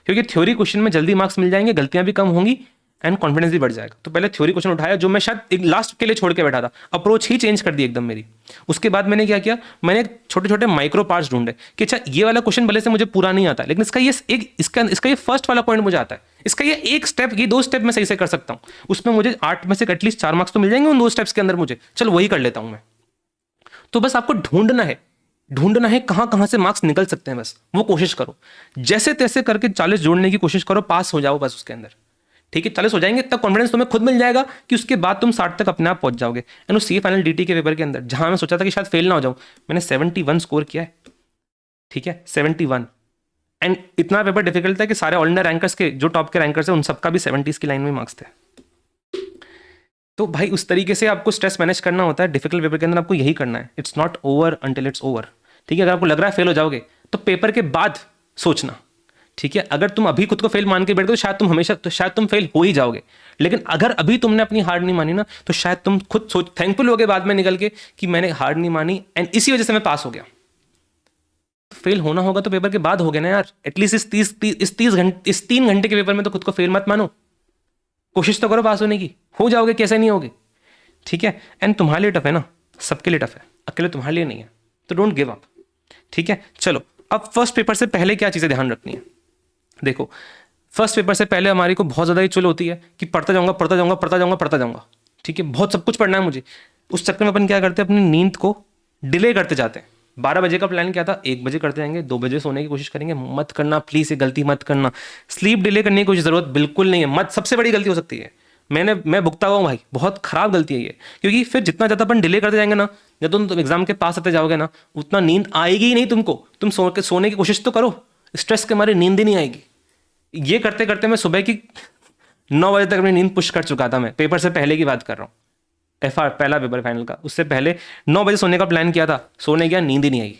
क्योंकि थ्योरी क्वेश्चन में जल्दी मार्क्स मिल जाएंगे, गलतियां भी कम होंगी एंड कॉन्फिडेंस भी बढ़ जाएगा। तो पहले थ्योरी क्वेश्चन उठाया, जो मैं शायद एक लास्ट के लिए छोड़ के बैठा था, अप्रोच ही चेंज कर दी एकदम मेरी। उसके बाद मैंने क्या किया, मैंने छोटे छोटे माइक्रो पार्ट्स ढूंढे कि अच्छा ये वाला क्वेश्चन भले से मुझे पूरा नहीं आता, लेकिन इसका ये फर्स्ट वाला पॉइंट मुझे आता है, इसका ये एक स्टेप, ये 2 स्टेप मैं सही से कर सकता हूँ, उसमें मुझे 8 में से एटलीस्ट 4 मार्क्स तो मिल जाएंगे उन 2 स्टेप्स के अंदर मुझे, चलो वही कर लेता हूँ मैं। तो बस आपको ढूंढना है कहां कहां से मार्क्स निकल सकते हैं, बस वो कोशिश करो, जैसे तैसे करके 40 जोड़ने की कोशिश करो, पास हो जाओ बस उसके अंदर, ठीक है। 40 हो जाएंगे तब कॉन्फिडेंस तुम्हें खुद मिल जाएगा कि उसके बाद तुम 60 तक अपने आप पहुंच जाओगे। एंड सी फाइनल डीटी के पेपर के अंदर जहां मैं सोचा था कि शायद फेल ना हो जाऊं, मैंने 71 स्कोर किया है, ठीक है, 71। एंड इतना पेपर डिफिकल्ट था कि सारे ऑल इंडिया रैंकर्स के जो टॉप के रैंकर्स हैं उन सबका भी 70s की लाइन में मार्क्स थे। तो भाई उस तरीके से आपको स्ट्रेस मैनेज करना होता है डिफिकल्ट पेपर के अंदर, आपको यही करना है, it's not over until it's over, ठीक है। अगर आपको लग रहा है फेल हो जाओगे तो पेपर के बाद सोचना, ठीक है। अगर तुम अभी खुद को फेल मान के बैठे तो शायद तुम फेल हो ही जाओगे, लेकिन अगर अभी तुमने अपनी हार नहीं मानी ना तो शायद तुम खुद थैंकफुल होगे बाद में निकल के कि मैंने हार नहीं मानी एंड इसी वजह से मैं पास हो गया। फेल होना होगा तो पेपर के बाद हो गया ना यार, एटलीस्ट इस 3 घंटे के पेपर में तो खुद को फेल मत मानो, कोशिश तो करो पास होने की, हो जाओगे, कैसे नहीं होगे, ठीक है। एंड तुम्हारे लिए टफ है ना, सबके लिए टफ है, अकेले तुम्हारे लिए नहीं है, तो डोंट गिव अप, ठीक है। चलो अब फर्स्ट पेपर से पहले क्या चीज़ें ध्यान रखनी है, देखो फर्स्ट पेपर से पहले हमारी को बहुत ज़्यादा ये चुल होती है कि पढ़ता जाऊंगा, ठीक है, बहुत सब कुछ पढ़ना है मुझे। उस चक्कर में अपन क्या करते हैं, अपनी नींद को डिले करते जाते हैं। 12 बजे का प्लान क्या था, 1 बजे करते जाएंगे, 2 बजे सोने की कोशिश करेंगे, मत करना प्लीज़, ये गलती मत करना। स्लीप डिले करने की कोई ज़रूरत बिल्कुल नहीं है, मत, सबसे बड़ी गलती हो सकती है, मैं भुगता हुआ हूँ भाई, बहुत खराब गलती है ये, क्योंकि फिर जितना ज़्यादा अपन डिले करते जाएंगे ना, जब तुम एग्जाम के पास आते जाओगे ना, उतना नींद आएगी ही नहीं तुमको, तुम सोने की कोशिश तो करो, स्ट्रेस के मारे नींद ही नहीं आएगी, ये करते करते मैं सुबह की 9 बजे तक अपनी नींद पुश कर चुका था। मैं पेपर से पहले की बात कर रहा हूँ, FR पहला पेपर फाइनल का, उससे पहले 9 बजे सोने का प्लान किया था, सोने गया, नींद ही नहीं आई,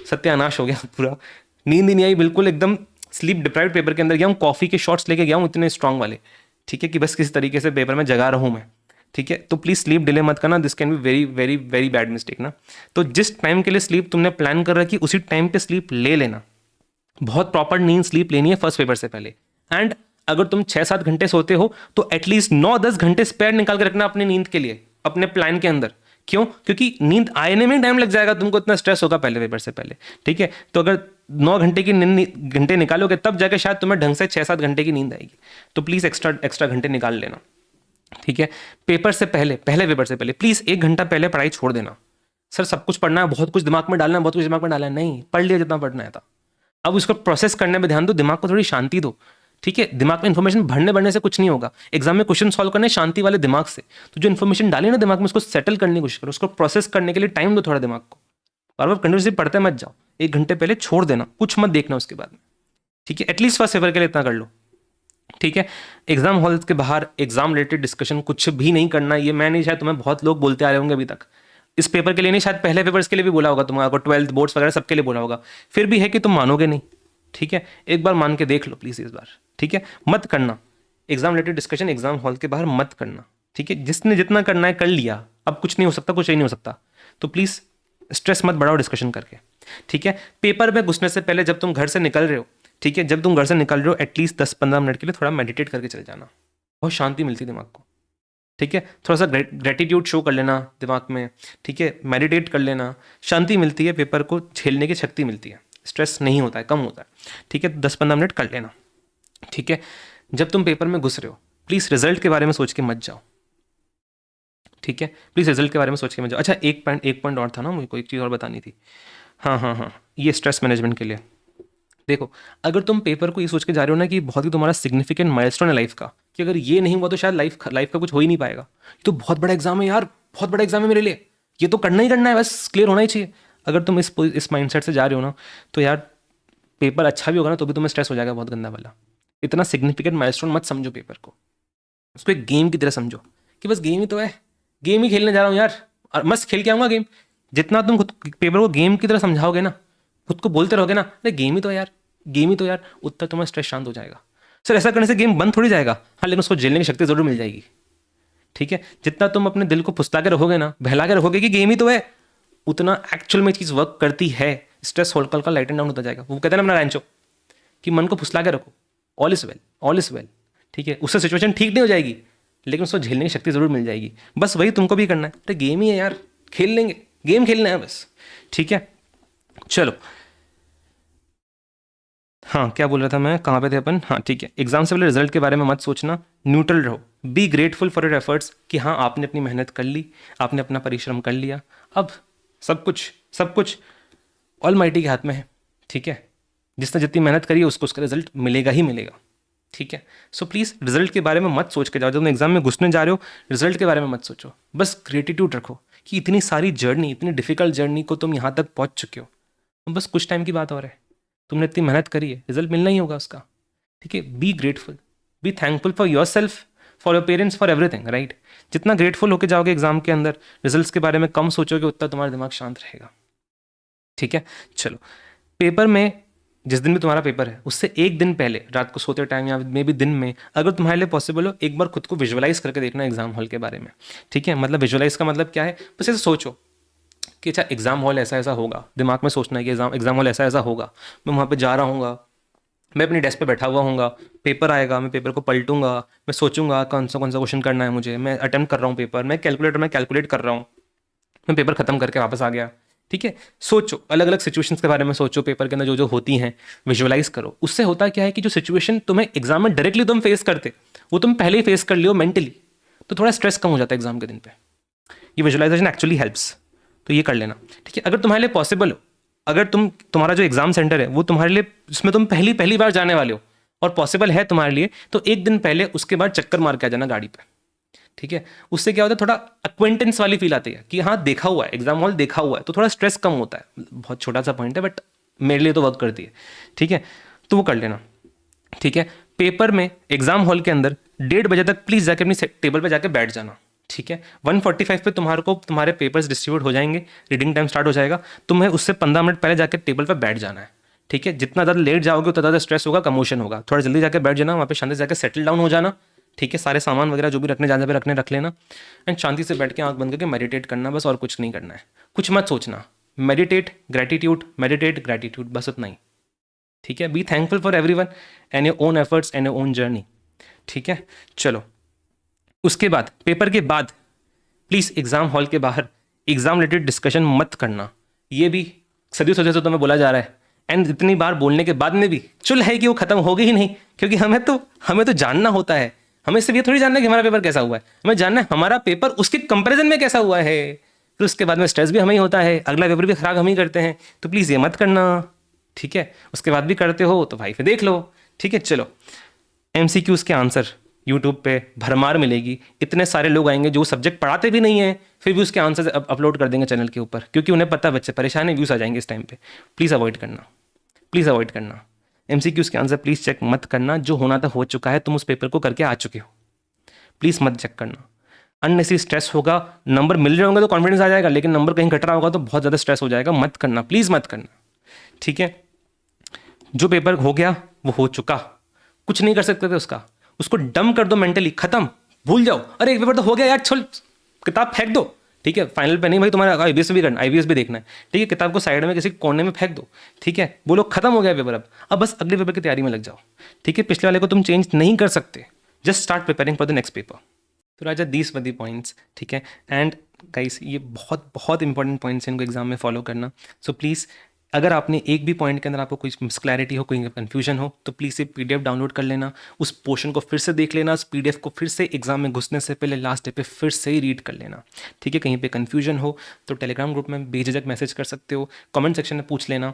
सत्यानाश हो गया पूरा, नींद ही नहीं आई बिल्कुल, एकदम स्लीप डिप्राइव्ड पेपर के अंदर गया हूँ, कॉफ़ी के शॉट्स लेके गया हूँ इतने स्ट्रांग वाले, ठीक है, कि बस किसी तरीके से पेपर में जगा रहूँ मैं, ठीक है। तो प्लीज़ स्लीप डिले मत करना, this can be very very very bad mistake ना। तो जिस टाइम के लिए स्लीप तुमने प्लान कर रखी उसी टाइम पे स्लीप ले लेना, बहुत प्रॉपर नींद स्लीप लेनी है फर्स्ट पेपर से पहले। एंड अगर तुम 6-7 घंटे सोते हो तो एटलीस्ट 9-10 घंटे स्पेयर निकाल के रखना अपनी नींद के लिए, अपने प्लान के अंदर। क्यों? क्योंकि नींद आने में टाइम लग जाएगा तुमको, इतना स्ट्रेस होगा पहले पेपर से पहले, ठीक है। तो अगर 9 घंटे की घंटे निकालोगे तब जाके शायद तुम्हें ढंग से 6-7 घंटे की नींद आएगी। तो प्लीज़ एक्स्ट्रा घंटे निकाल लेना, ठीक है। पेपर से पहले, पहले पेपर से पहले प्लीज़ 1 घंटा पहले पढ़ाई छोड़ देना। सर सब कुछ पढ़ना है, बहुत कुछ दिमाग में डालना है, बहुत कुछ दिमाग में डालना है, नहीं, पढ़ लिया जितना पढ़ना है था, अब उसको प्रोसेस करने में ध्यान दो, दिमाग को थोड़ी शांति दो, ठीक है। दिमाग में इन्फॉर्मेशन भरने से कुछ नहीं होगा, एग्जाम में क्वेश्चन सॉल्व करने शांति वाले दिमाग से। तो जो इन्फॉर्मेशन डाली ना दिमाग में, उसको सेटल करने की कोशिश करो, उसको प्रोसेस करने के लिए टाइम दो थोड़ा दिमाग को। बार बार कंटिन्यूसली पढ़ते मत जाओ, 1 घंटे पहले छोड़ देना, कुछ मत देखना उसके बाद में, ठीक है। एटलीस्ट फर्स्ट पेपर के लिए इतना कर लो, ठीक है। एग्जाम हॉल के बाहर एग्जाम रिलेटेड डिस्कशन कुछ भी नहीं करना, ये मैं नहीं, शायद तुम्हें बहुत लोग बोलते आ रहे होंगे अभी तक, इस पेपर के लिए नहीं, शायद पहले पेपर्स के लिए भी बोला होगा तुम्हारा, 12th बोर्ड्स वगैरह सबके लिए बोला होगा, फिर भी है कि तुम मानोगे नहीं, ठीक है। एक बार मान के देख लो प्लीज़ इस बार, ठीक है। मत करना exam related discussion exam hall के बाहर, मत करना, ठीक है। जिसने जितना करना है कर लिया, अब कुछ नहीं हो सकता, कुछ नहीं हो सकता, तो प्लीज़ स्ट्रेस मत बढ़ाओ डिस्कशन करके, ठीक है। पेपर में घुसने से पहले जब तुम घर से निकल रहे हो, ठीक है, जब तुम घर से निकल रहे हो एटलीस्ट 10-15 मिनट के लिए थोड़ा मेडिटेट करके चल जाना, बहुत शांति मिलती है दिमाग को, ठीक है। थोड़ा सा ग्रेटिट्यूड शो कर लेना दिमाग में, ठीक है, मेडिटेट कर लेना, शांति मिलती है, पेपर को झेलने की शक्ति मिलती है, स्ट्रेस नहीं होता है, कम होता है, ठीक है। 10-15 मिनट कर लेना, ठीक है। जब तुम पेपर में घुस रहे हो प्लीज़ रिजल्ट के बारे में सोच के मत जाओ, ठीक है, प्लीज़ रिजल्ट के बारे में सोच के मत जाओ। अच्छा एक पॉइंट और था ना, मुझे कोई एक चीज़ और बतानी थी, हाँ, ये स्ट्रेस मैनेजमेंट के लिए देखो, अगर तुम पेपर को ये सोच के जा रहे हो ना कि बहुत ही तुम्हारा सिग्निफिकेंट माइलस्टोन है लाइफ का, कि अगर ये नहीं हुआ तो शायद लाइफ का कुछ हो ही नहीं पाएगा, ये तो बहुत बड़ा एग्जाम है यार, बहुत बड़ा एग्जाम है मेरे लिए, ये तो करना ही करना है, बस क्लियर होना ही चाहिए। अगर तुम इस माइंडसेट से जा रहे हो ना, तो यार पेपर अच्छा भी होगा ना तो भी तुम्हें स्ट्रेस हो जाएगा बहुत गंदा वाला। इतना सिग्निफिकेंट माइलस्टोन मत समझो पेपर को, उसको एक गेम की तरह समझो कि बस गेम ही तो है, गेम ही खेलने जा रहा हूँ यार, और मस्त खेल के आऊँगा गेम। जितना तुम खुद पेपर को गेम की तरह समझाओगे ना, खुद को बोलते रहोगे ना, अरे गेम ही तो यार, गेम ही तो यार, उतना तुम्हारा स्ट्रेस शांत हो जाएगा। सर ऐसा करने से गेम बंद थोड़ी जाएगा, हाँ, लेकिन उसको झेलने की शक्ति जरूर मिल जाएगी, ठीक है। जितना तुम अपने दिल को फुसला के रखोगे ना, बहला के रखोगे कि गेम ही तो है, उतना एक्चुअल में चीज़ वर्क करती है, स्ट्रेस हल्का हल्का लाइटन डाउन होता जाएगा। वो कहते हैं ना अपना रैंचो कि मन को फुसला के रखो, all is well, all is well, ठीक है। उससे सिचुएशन ठीक नहीं हो जाएगी, लेकिन उसको झेलने की शक्ति जरूर मिल जाएगी। बस वही तुमको भी करना है, तो गेम ही है यार, खेल लेंगे, गेम खेलना है बस, ठीक है। चलो, हाँ क्या बोल रहा था मैं, कहाँ पे थे अपन, हाँ ठीक है। एग्जाम से पहले रिजल्ट के बारे में मत सोचना, न्यूट्रल रहो, be grateful for your efforts, कि हाँ आपने अपनी मेहनत कर ली, आपने अपना परिश्रम कर लिया, अब सब कुछ ऑलमाइटी के हाथ में है, ठीक है। जिसने जितनी मेहनत करी है उसको उसका रिजल्ट मिलेगा ही मिलेगा, ठीक है। सो प्लीज़ रिजल्ट के बारे में मत सोच के जाओ, जब तुम एग्जाम में घुसने जा रहे हो रिजल्ट के बारे में मत सोचो, बस ग्रेटिट्यूड रखो कि इतनी सारी जर्नी, इतनी डिफिकल्ट जर्नी को तुम यहाँ तक पहुँच चुके हो, बस कुछ टाइम की बात और है, तुमने इतनी मेहनत करी है, रिजल्ट मिलना ही होगा उसका, ठीक है। Be grateful, B thankful for your self, for your parents, for everything, right. जितना ग्रेटफुल होकर जाओगे एग्जाम के अंदर, रिजल्ट्स के बारे में कम सोचोगे, उतना तुम्हारा दिमाग शांत रहेगा, ठीक है। चलो, पेपर में जिस दिन भी तुम्हारा पेपर है उससे एक दिन पहले, रात को सोते टाइम या मे भी दिन में, अगर तुम्हारे लिए पॉसिबल हो, एक बार खुद को विजुअलाइज करके देखना एग्जाम हॉल के बारे में, ठीक है। मतलब विजुअलाइज का मतलब क्या है, बस ऐसे सोचो कि अच्छा एग्जाम हॉल ऐसा ऐसा होगा, दिमाग में सोचना है कि एग्जाम हॉल ऐसा ऐसा होगा, मैं वहाँ पे जा रहा हूँगा, मैं अपनी डेस्क पे बैठा हुआ हूँगा, पेपर आएगा, मैं पेपर को पलटूंगा, मैं सोचूंगा कौन सा क्वेश्चन करना है मुझे, मैं अटेम्प्ट कर रहा हूँ पेपर, मैं कैलकुलेटर में कैलकुलेट कर रहा हूँ, मैं पेपर खत्म करके वापस आ गया, ठीक है। सोचो, अलग अलग सिचुएशंस के बारे में सोचो, पेपर के अंदर जो जो होती हैं विजुअलाइज करो। उससे होता क्या है कि जो सिचुएशन तुम्हें एग्जाम में डायरेक्टली तुम फेस करते, वो तुम पहले ही फेस कर लियो मेंटली, तो थोड़ा स्ट्रेस कम हो जाता है एग्जाम के दिन पे। ये विजुअलाइजेशन एक्चुअली हेल्प्स, तो ये कर लेना, ठीक है। अगर तुम्हारे लिए पॉसिबल हो, अगर तुम्हारा जो एग्जाम सेंटर है वो तुम्हारे लिए, जिसमें तुम पहली बार जाने वाले हो और पॉसिबल है तुम्हारे लिए, तो एक दिन पहले उसके बाद चक्कर मार के आ जाना गाड़ी पे, ठीक है। उससे क्या होता है, थोड़ा अक्वेंटेंस वाली फील आती है कि हाँ देखा हुआ है, एग्जाम हॉल देखा हुआ है, तो थोड़ा स्ट्रेस कम होता है। बहुत छोटा सा पॉइंट है बट मेरे लिए तो वर्क करती है, ठीक है। तो वो कर लेना, ठीक है, पेपर में एग्जाम हॉल के अंदर 1:30 बजे तक प्लीज़ जाके अपनी टेबल पे जाके बैठ जाना। ठीक है, 1:45 पे तुम्हारे पेपर्स डिस्ट्रीब्यूट हो जाएंगे, रीडिंग टाइम स्टार्ट हो जाएगा, तुम्हें उससे 15 मिनट पहले जाके टेबल पे बैठ जाना है। ठीक है, जितना ज़्यादा लेट जाओगे उतना ज़्यादा स्ट्रेस होगा, कमोशन होगा। थोड़ा जल्दी जाके बैठ जाना, वहाँ पे शांति से जाके सेटल डाउन हो जाना। ठीक है, सारे सामान वगैरह जो भी रखने जाने पे रख लेना, एंड शांति से बैठ के आंख बंद करके मेडिटेट करना बस, और कुछ नहीं करना है, कुछ मत सोचना। मेडिटेट ग्रेटिट्यूड, बस उतना ही। ठीक है, be thankful for everyone and your own efforts and your own journey. ठीक है, चलो उसके बाद पेपर के बाद प्लीज़ एग्जाम हॉल के बाहर एग्जाम रिलेटेड डिस्कशन मत करना। ये भी सदियों सदियों से तुम्हें बोला जा रहा है, एंड इतनी बार बोलने के बाद में भी चुल है कि वो खत्म होगी ही नहीं, क्योंकि हमें तो जानना होता है। हमें सिर्फ ये थोड़ी जानना है कि हमारा पेपर कैसा हुआ है, हमें जानना है हमारा पेपर उसके कंपैरिजन में कैसा हुआ है। फिर उसके बाद में स्ट्रेस भी हमें ही होता है, अगला पेपर भी खराब हम ही करते हैं, तो प्लीज़ ये मत करना। ठीक है, उसके बाद भी करते हो तो भाई फिर देख लो। ठीक है, चलो MCQs के आंसर यूट्यूब पे भरमार मिलेगी, इतने सारे लोग आएंगे जो सब्जेक्ट पढ़ाते भी नहीं है, फिर भी उसके आंसर अपलोड कर देंगे चैनल के ऊपर, क्योंकि उन्हें पता है बच्चे परेशान है, व्यूज़ आ जाएंगे इस टाइम पे। प्लीज़ अवॉइड करना। MCQs के आंसर प्लीज़ चेक मत करना, जो होना था हो चुका है, तुम उस पेपर को करके आ चुके हो, प्लीज़ मत चेक करना। अननेसेसरी स्ट्रेस होगा, नंबर मिल रहे होंगे तो कॉन्फिडेंस आ जाएगा, लेकिन नंबर कहीं घट रहा होगा तो बहुत ज़्यादा स्ट्रेस हो जाएगा, मत करना, प्लीज़ मत करना। ठीक है, जो पेपर हो गया वो हो चुका, कुछ नहीं कर सकते थे उसको डंप कर दो, मेंटली खत्म, भूल जाओ। अरे एक पेपर तो हो गया यार, छोड़, किताब फेंक दो। ठीक है, फाइनल पे नहीं भाई, तुम्हारा IBS भी करना, IBS भी देखना है। ठीक है, किताब को साइड में किसी कोने में फेंक दो। ठीक है, बोलो खत्म हो गया पेपर, अब बस अगले पेपर की तैयारी में लग जाओ। ठीक है, पिछले वाले को तुम चेंज नहीं कर सकते, just start preparing for the next paper. तो राजा दीज वर द पॉइंट्स। ठीक है, एंड गाइस ये बहुत बहुत इंपॉर्टेंट पॉइंट्स हैं, इनको एग्जाम में फॉलो करना। सो प्लीज़ अगर आपने एक भी पॉइंट के अंदर आपको कोई मिसक्लैरिटी हो, कोई कन्फ्यूजन हो, तो प्लीज़ ये PDF डाउनलोड कर लेना, उस पोर्शन को फिर से देख लेना, उस PDF को फिर से एग्जाम में घुसने से पहले लास्ट डे पे फिर से ही रीड कर लेना। ठीक है, कहीं पे कन्फ्यूजन हो तो टेलीग्राम ग्रुप में बेझिझक मैसेज कर सकते हो, कमेंट सेक्शन में पूछ लेना,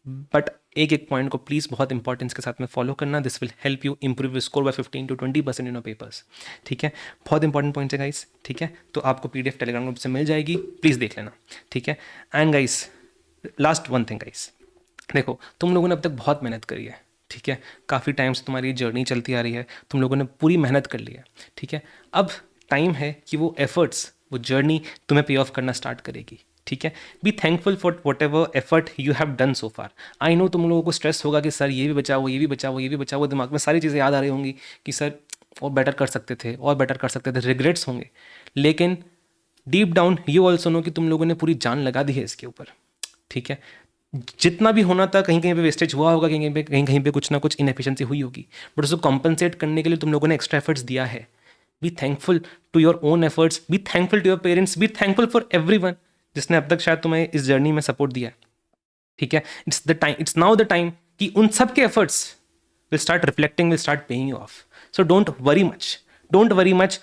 बट एक पॉइंट को प्लीज़ बहुत इंपॉर्टेंस के साथ में फॉलो करना। This will help you improve score bye 15 to 20% in your papers. ठीक है, बहुत इंपॉर्टेंट पॉइंट्स है गाइस। ठीक है, तो आपको PDF टेलीग्राम ग्रुप से मिल जाएगी, प्लीज़ देख लेना। ठीक है, and guys last one thing guys, देखो तुम लोगों ने अब तक बहुत मेहनत करी है। ठीक है, काफ़ी टाइम से तुम्हारी जर्नी चलती आ रही है, तुम लोगों ने पूरी मेहनत कर ली है। ठीक है, अब टाइम है कि वो एफर्ट्स, वो जर्नी तुम्हें पे ऑफ करना स्टार्ट करेगी। ठीक है, be thankful for what ever effort you have done so far. I know तुम लोगों को स्ट्रेस होगा कि सर ये भी बचाओ, ये भी बचाओ, ये भी बचाओ, दिमाग में सारी चीज़ें याद आ रही होंगी कि सर और बेटर कर सकते थे, और बेटर कर सकते थे, रिग्रेट्स होंगे, लेकिन deep down you also know कि तुम लोगों ने पूरी जान लगा दी है इसके ऊपर। ठीक है, जितना भी होना था कहीं कहीं पे वेस्टेज हुआ होगा, कहीं पे कुछ ना कुछ इनएफिशिएंसी हुई होगी, बट उसको कॉम्पनसेट करने के लिए तुम लोगों ने एक्स्ट्रा एफर्ट्स दिया है। Be thankful to your own efforts, be thankful to your parents, be thankful for everyone जिसने अब तक शायद तुम्हें इस जर्नी में सपोर्ट दिया है। ठीक है, इट्स नाउ द टाइम कि उन सब के efforts will start reflecting, will start paying you of. So don't worry much,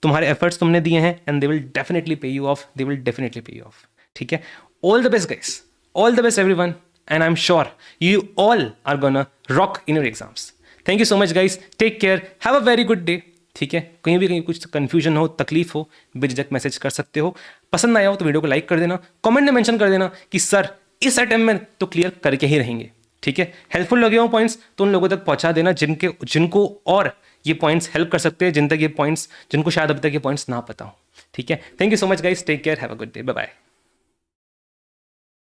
तुम्हारे एफर्ट्स तुमने दिए हैं एंड दे विल डेफिनेटली पे you of, they will definitely पे यू ऑफ। ठीक है, all the best guys, all the best everyone, and I'm sure you all are gonna rock in your exams. Thank you so much guys, take care, have a very good day. ठीक है, कहीं कुछ confusion हो, तकलीफ हो, बेझिझक message कर सकते हो। पसंद आया हो तो वीडियो को लाइक कर देना, कमेंट में मेंशन कर देना कि सर इस अटेम्प्ट में तो क्लियर करके ही रहेंगे। ठीक है, हेल्पफुल लगे हो पॉइंट्स तो उन लोगों तक पहुंचा देना जिनको और ये पॉइंट्स हेल्प कर सकते हैं, जिनको शायद अभी तक ये पॉइंट्स ना पता हो। ठीक है, thank you so much guys, take care, have a good day, bye bye.